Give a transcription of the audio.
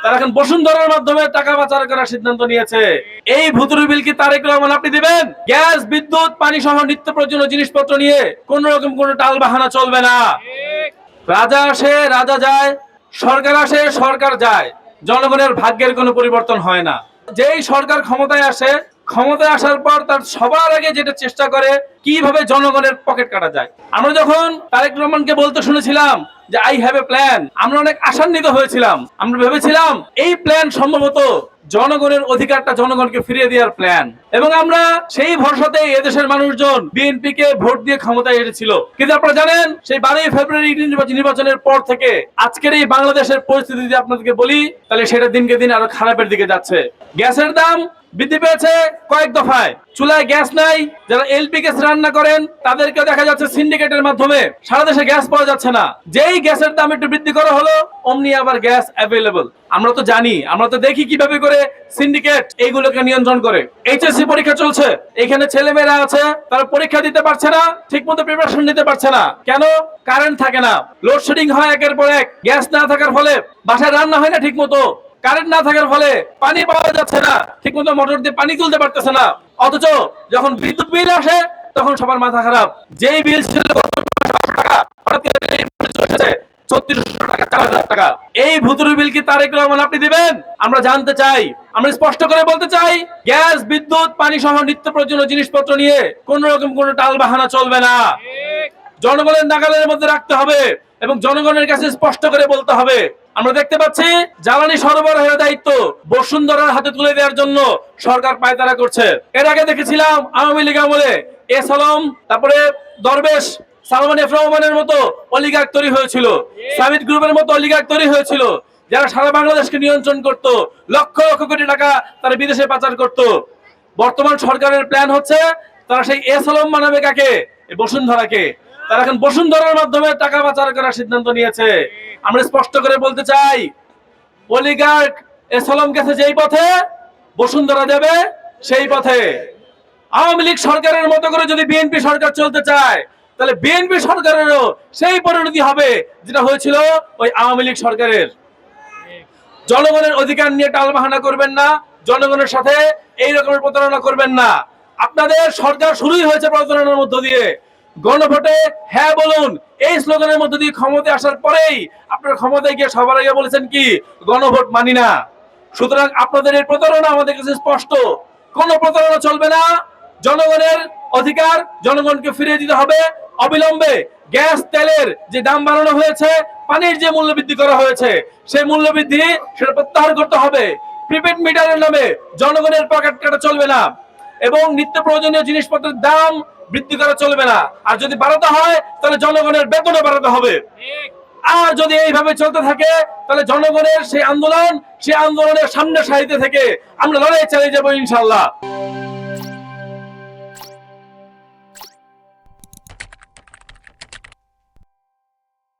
তারা এখন বসুন্ধরার মাধ্যমে টাকা পাচার করার সিদ্ধান্ত নিয়েছে। এই ভুতুড়ে বিল কি তারেক রহমান আপনি দিবেন? গ্যাস, বিদ্যুৎ, পানি সহ নিত্য প্রয়োজনীয় জিনিসপত্র নিয়ে কোন রকম কোনো টাল বাহানা চলবে না। রাজা আসে রাজা যায়, সরকার আসে সরকার যায়, জনগণের ভাগ্যের কোনো পরিবর্তন হয় না। যেই সরকার ক্ষমতায় আসে, ক্ষমতায় আসার পর তার সবার আগে যেটা চেষ্টা করে কিভাবে জনগণের পকেট কাটা যায়। আমরা যখন তারেক রহমানকে বলতে শুনেছিলাম যে আই হ্যাভ এ প্ল্যান, আমরা অনেক আশান্বিত হয়েছিলাম। আমরা ভেবেছিলাম এই প্ল্যান সম্ভবত জনগণের অধিকারটা জনগণকে ফিরিয়ে দেওয়ার প্ল্যান, এবং আমরা সেই ভরসাতে এদেশের মানুষজন বিএনপি কে ভোট দিয়ে ক্ষমতায় এসেছিল। কিন্তু আপনারা জানেন সেই 12 ফেব্রুয়ারি নির্বাচনের পর থেকে আজকের এই বাংলাদেশের পরিস্থিতি যদি আপনাদেরকে বলি, তাহলে সেটা দিনকে দিন আরো খারাপের দিকে যাচ্ছে। গ্যাসের দাম বৃদ্ধি পেয়েছে কয়েক দফায়, চুলায় গ্যাস নাই, যারা এলপি গ্যাস রান্না করেন তাদেরকে দেখা যাচ্ছে সিন্ডিকেটের মাধ্যমে সারা দেশে গ্যাস পাওয়া যাচ্ছে না। যেই গ্যাসের দাম একটু বৃদ্ধি করা হলো অমনি আবার গ্যাস অ্যাভেলেবল। আমরা তো জানি, আমরা তো দেখি কিভাবে করে সিন্ডিকেট এইগুলোকে নিয়ন্ত্রণ করে। এইচএসসি পরীক্ষা চলছে, এখানে ছেলেমেয়েরা আছে, তারা পরীক্ষা দিতে পারছে না, ঠিক মতো প্রিপারেশন নিতে পারছে না। কেন? কারেন্ট থাকে না, লোডশেডিং হয় একের পর এক, গ্যাস না থাকার ফলে বাসায় রান্না হয় না ঠিক মতো, কারেন্ট না থাকার ফলে পানি পাওয়া যাচ্ছে না, ঠিক মতো মোটর দিয়ে পানি তুলতে পারতেছে না। অথচ যখন বিদ্যুৎ বিল আসে তখন সবার মাথা খারাপ। যেই বিল ছিল 3600 টাকা, এই ভুতুড়ে বিল কি তারেক রহমান আপনি দিবেন? আমরা জানতে চাই, আমরা স্পষ্ট করে বলতে চাই, গ্যাস, বিদ্যুৎ, পানি সহ নিত্য প্রয়োজনীয় জিনিসপত্র নিয়ে কোন রকম কোনো টাল বাহানা চলবে না। জনগণের নাগালের মধ্যে রাখতে হবে এবং জনগণের কাছে স্পষ্ট করে বলতে হবে। আমরা দেখতে পাচ্ছি জ্বালানি সরবরাহের দায়িত্ব বসুন্ধরার হাতে তুলে দেওয়ার জন্য সরকার পায়তারা করছে। এর আগে দেখেছিলাম আওয়ামী লীগ আমলে এস আলম, তারপরে দরবেশ, সালমান এফ রহমানের মতো অলিগার্ক তৈরি হয়েছিল, সামিট গ্রুপের মতো অলিগার্ক তৈরি হয়েছিল, যারা সারা বাংলাদেশকে নিয়ন্ত্রণ করত, লক্ষ লক্ষ কোটি টাকা তারা বিদেশে পাচার করত। বর্তমান সরকারের প্ল্যান হচ্ছে তারা সেই এস আলম বানাবে কাকে? বসুন্ধরাকে। তারা এখন বসুন্ধরার মাধ্যমে টাকা পাচার করার সিদ্ধান্ত নিয়েছে। আমরা স্পষ্ট করে বলতে চাই, অলিগার্ক এস আলম গেছে যেই পথে, বসুন্ধরা যাবে সেই পথে। আওয়ামী লীগ সরকারের মতো করে যদি বিএনপি সরকার চলতে চায়, তাহলে বিএনপি সরকারেরও সেই পরিণতি হবে যেটা হয়েছিল ওই আওয়ামী লীগ সরকারের। জনগণের অধিকার নিয়ে টালবাহানা করবেন না, জনগণের সাথে এই রকমের প্রতারণা করবেন না। আপনাদের সরকার শুরুই হয়েছে প্রতারণার মধ্য দিয়ে। গণভোটে হ্যাঁ বলুন এই স্লোগানের মধ্য দিয়ে ক্ষমতায় আসার পরেই আপনারা ক্ষমতায় গিয়ে সবার আগে বলেছেন কি, গণভোট মানি না। সুতরাং আপনাদের এই প্রতারণা আমাদের কাছে স্পষ্ট, কোনো প্রতারণা চলবে না। জনগণের অধিকার জনগণকে ফিরিয়ে দিতে হবে অবিলম্বে। গ্যাস, তেলের যে দাম বাড়ানো হয়েছে, পানির যে মূল্য বৃদ্ধি করা হয়েছে, সেই মূল্য বৃদ্ধি সেটা প্রত্যাহার করতে হবে। প্রিপেড মিটারের নামে জনগণের পকেট কাটা চলবে না, এবং নিত্য প্রয়োজনীয় জিনিসপত্রের দাম বৃদ্ধি করা চলবে না। আর যদি বাড়াতে হয় তাহলে জনগণের বেতনও বাড়াতে হবে। আর যদি এইভাবে চলতে থাকে তাহলে জনগণের সেই আন্দোলনের সামনে সারিতে থেকে আমরা লড়াই চালিয়ে যাবো ইনশাআল্লাহ।